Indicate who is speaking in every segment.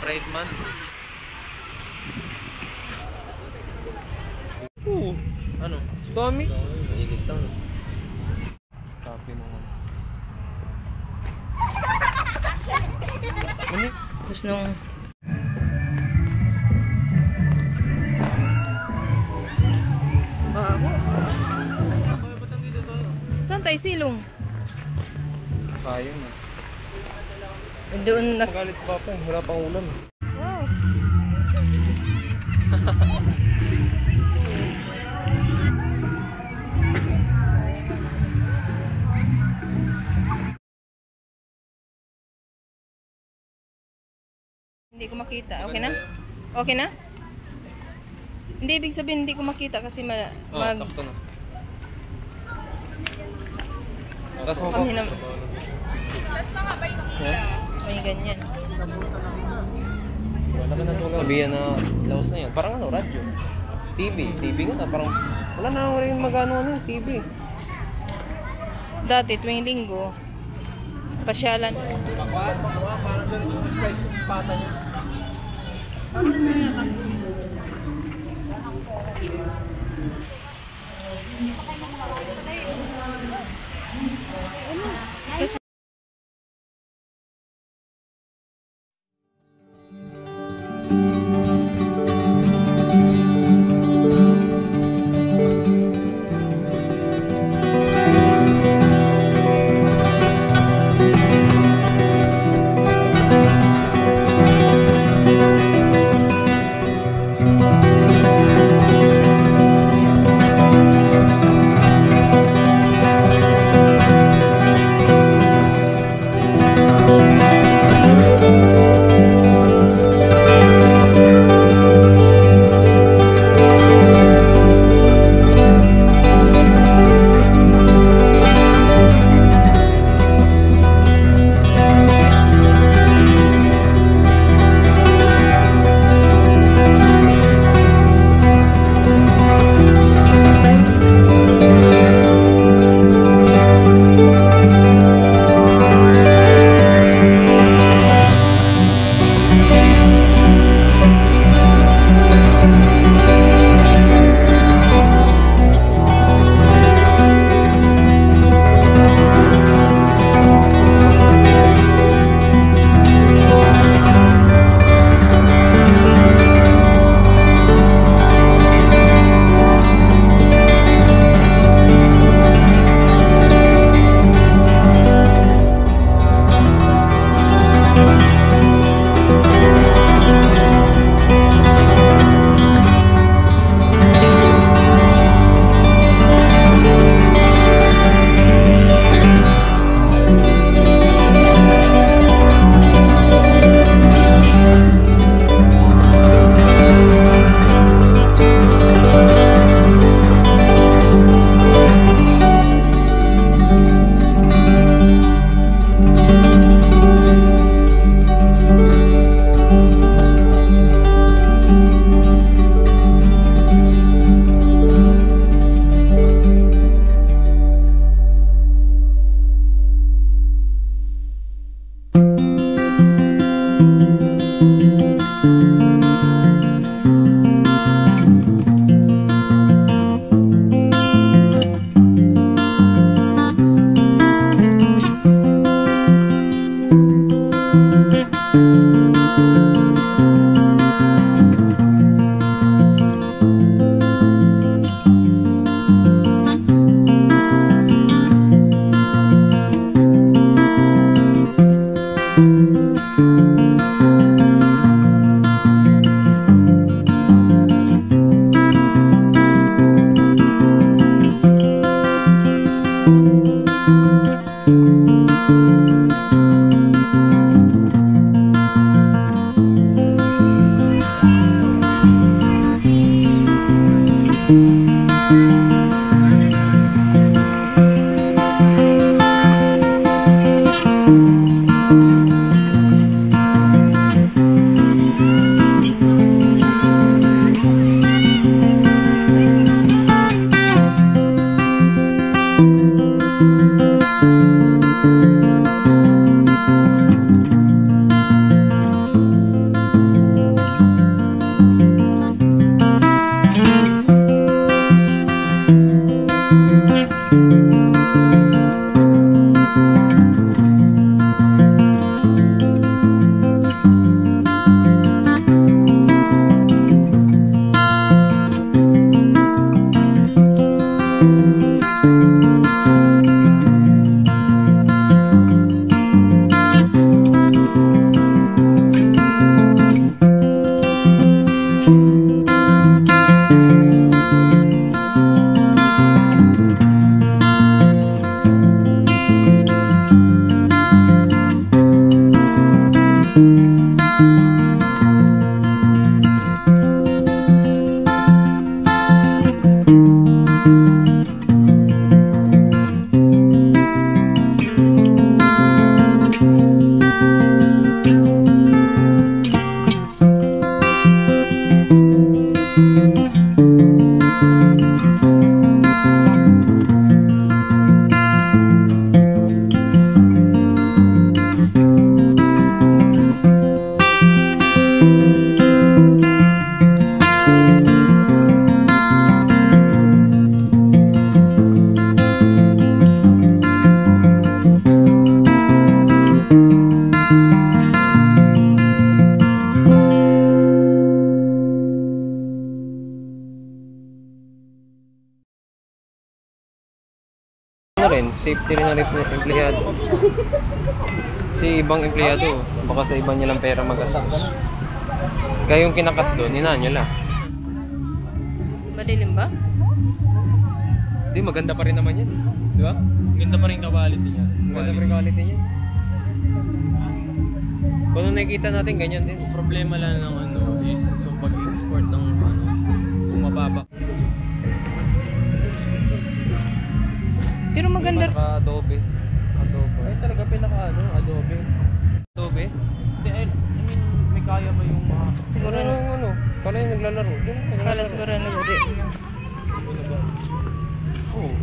Speaker 1: Pride Month. Ano?
Speaker 2: Dami.
Speaker 1: Mahilig lang.
Speaker 2: Copy mo nga.
Speaker 1: Ano?
Speaker 3: Tapos nung... Bago. Saan tayo silong?
Speaker 2: Sayang na.
Speaker 3: Doon na...
Speaker 2: Magalit si Papa eh. Wala pang ulam.
Speaker 3: Wow. Hindi ko makita. Okay na? Okay na? Hindi, ibig sabihin hindi ko makita kasi
Speaker 2: Sakto na. Tapos mo po.
Speaker 3: Kami na... May ganyan.
Speaker 2: Sabihan na laos na yan. Parang ano, radyo. TV ko na. Parang wala na rin magano ano, TV.
Speaker 3: Dati, tuwing linggo, pasyalan.
Speaker 1: Parang ganun yung spice ng pata niya.
Speaker 2: safety rin ng empleyado. Si ibang empleyado, baka sa iba niya lang pera mag-assist. Kaya yung kinakat doon, hinaan niya lang.
Speaker 3: Madilim ba?
Speaker 2: Hindi, maganda pa rin naman yan. Di ba?
Speaker 1: Ganda pa rin quality niya.
Speaker 2: Maganda pa rin quality niya. Kung ano nakikita natin, ganyan din.
Speaker 1: Problema lang ng ano is so pag-export ng ano, kung mababa.
Speaker 3: Pero maganda.
Speaker 2: Adobe.
Speaker 1: Ay talaga pinaka ano, Adobe.
Speaker 2: Adobe?
Speaker 1: Hindi, I mean, may kaya ba yung mga...
Speaker 3: Siguro
Speaker 2: Ano
Speaker 3: na.
Speaker 2: yung ano? Kala yung naglalaro. Yung
Speaker 3: Kala
Speaker 2: naglalaro.
Speaker 3: siguro na guri.
Speaker 1: Ano ba?
Speaker 2: Oo.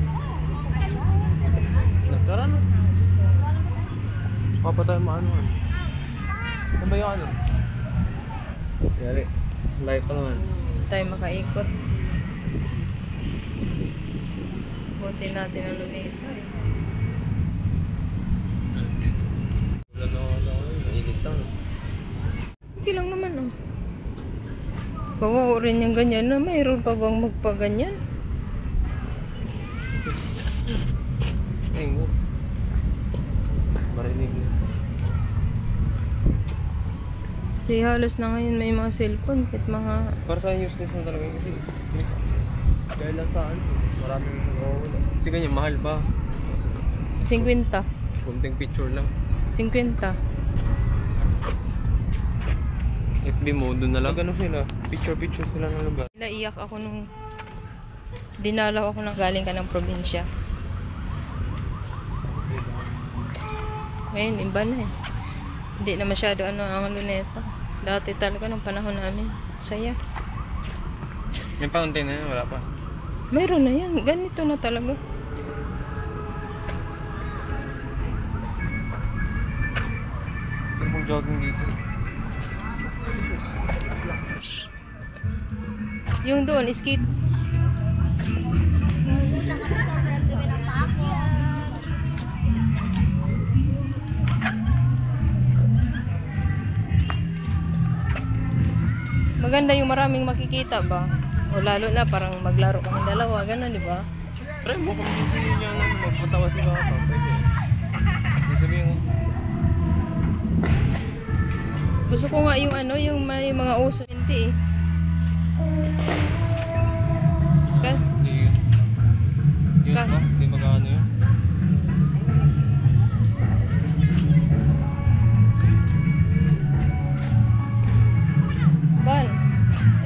Speaker 1: Nagkaroon na. Tsaka pa tayo maano. Ano ba yung ano?
Speaker 2: Yari. Live pa naman.
Speaker 3: Tayo makaikot. Buti natin ang luneta.
Speaker 2: Wala na ako. Mainit lang.
Speaker 3: Okay lang naman oh. Bawa rin yung ganyan na mayroon pa bang magpaganyan?
Speaker 2: Ay, mo. Marinig mo.
Speaker 3: Kasi halos na ngayon may mga cellphone kahit mga
Speaker 2: Para sa akin, useless na talaga yun kasi.
Speaker 1: Dahil lang saan? Maraming nawawala.
Speaker 2: Kasi ganyan, mahal pa.
Speaker 3: 50.
Speaker 2: Kunting picture lang.
Speaker 3: 50.
Speaker 2: FB mode doon na lang. Ano sila? Picture sila ng lugar.
Speaker 3: Naiyak ako nung dinalaw ako nang galing ka ng probinsya. Ngayon, iba na eh. Hindi na masyado ano ang luneta. Dati talaga ng panahon namin. Saya.
Speaker 2: Yung fountain na yun, wala pa.
Speaker 3: Mayroon na yan. Ganito na talaga.
Speaker 2: Pero kung jogging dito.
Speaker 3: Yung doon, skate. Maganda yung maraming makikita ba? O lalo na parang maglaro kami dalawa, gano'n, di ba?
Speaker 2: Try mo, kung minsan niya lang magpatawa si Papa. Pwede. Hindi sabihin ko.
Speaker 3: Gusto ko nga yung ano, yung may mga uso. Hindi eh.
Speaker 2: Hindi yun. Yun ba? Hindi magkano yun.
Speaker 3: Ban,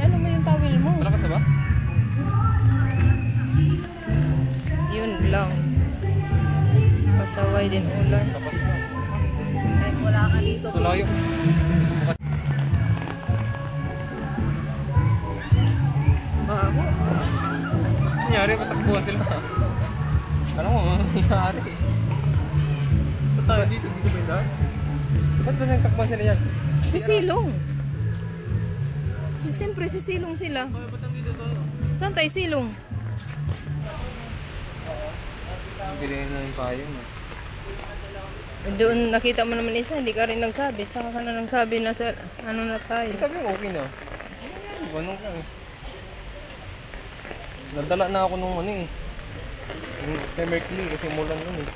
Speaker 3: ano mo yung towel mo?
Speaker 2: Malakas na ba?
Speaker 3: Yun lang. Pasaway din ulan.
Speaker 2: Tapos na.
Speaker 3: Ay, wala ka dito.
Speaker 2: Sulayo.
Speaker 3: Bago.
Speaker 2: Nangyari, patakbuhan sila. Alam mo, nangyari. Ba't tayo dito? Dito ba yung daan? Ba't ba nagtakbuhan sila yan?
Speaker 3: Sisilong. Siyempre, sisilong sila. Saan tayo silong?
Speaker 2: Bilhin na yung payong.
Speaker 3: Doon nakita mo naman isa, hindi ka rin nagsabi. Tsaka ka na nagsabi na sa ano na tayo.
Speaker 2: Sabi mo okay na. Ganun ka eh. Nadala na ako nung ano eh. Kay Merkley kasi umulan nun eh.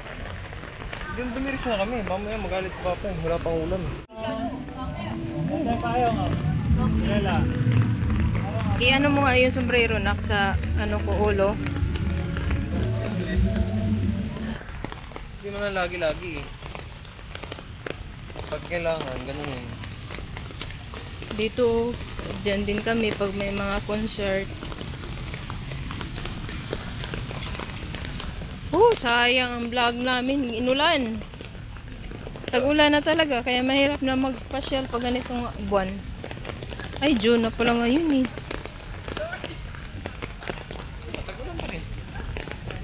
Speaker 2: Diyan dumiretso na kami. Mamaya magalit si Papa eh. Wala pang ulan eh.
Speaker 3: I-ano mo nga yung sombrero nak sa ano ko ulo.
Speaker 2: Hindi mo na lagi-lagi eh. Pag kailangan, ganun eh.
Speaker 3: Dito, dyan din kami pag may mga concert. Sayang ang vlog namin. Inulan. Tag-ulan na talaga. Kaya mahirap na magpasyal pag ganitong buwan. Ay, June na pala ngayon eh.
Speaker 2: Tag-ulan pa rin.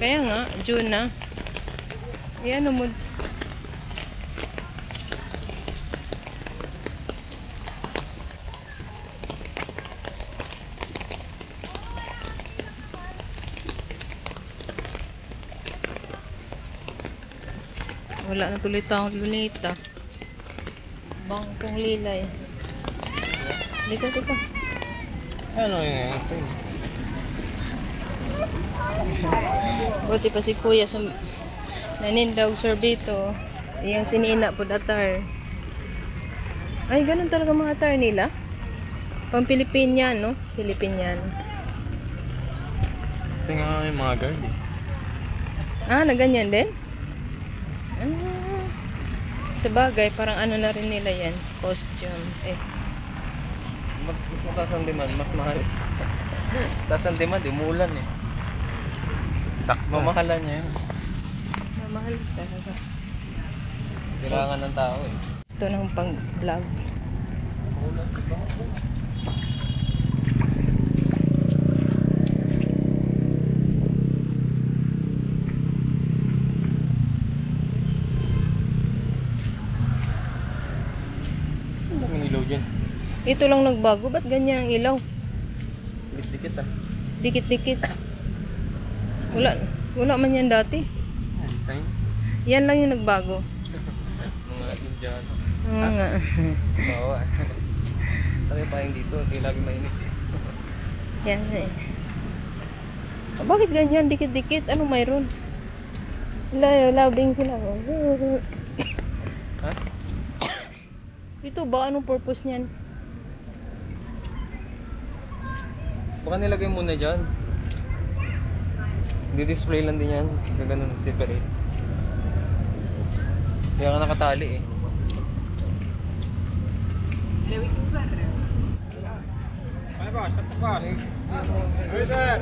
Speaker 3: Kaya nga, June na. Ayan mo. Wala na tuloy tayong lunita. Bangkong lilay. Dito.
Speaker 2: Ano yun eh?
Speaker 3: Buti pa si Kuya Nanindog sorbito. Iyang sinina po atar. Ay, ganun talaga mga atar nila. Pang Pilipinian, no? Pilipinian.
Speaker 2: Tingnan nga yung mga guard eh.
Speaker 3: Ah, na ganyan din? Ah, sa bagay, parang ano na rin nila yan. Costume. Eh.
Speaker 2: Mas mataas ang demand, mas mahal. Taas ang demand, umuulan eh. Sakto. Mamahalan niya yun.
Speaker 3: Mamahal talaga.
Speaker 2: Kailangan ng tao eh.
Speaker 3: Ito ng pang-vlog.
Speaker 2: Umuulan, diba? Ang daming ilaw dyan.
Speaker 3: Ito lang nagbago. Ba't ganyan ang ilaw?
Speaker 2: Dikit-dikit ah.
Speaker 3: Dikit-dikit. Wala man yan dati.
Speaker 2: Design.
Speaker 3: Yan lang yung nagbago.
Speaker 2: Mga Indiano.
Speaker 3: Oo nga.
Speaker 2: Bawa. Sabi pa yung dito, hindi lagi mainit.
Speaker 3: Yan eh. Ah, bakit ganyan? Dikit-dikit. Ano mayroon? Labing sila.
Speaker 2: Ha?
Speaker 3: Ito ba? Anong purpose niyan?
Speaker 2: Baka nilagay muna dyan. Di-display lang din yan. Ganun, separate. Kaya nga nakatali eh.
Speaker 4: Boss. Hey, sir.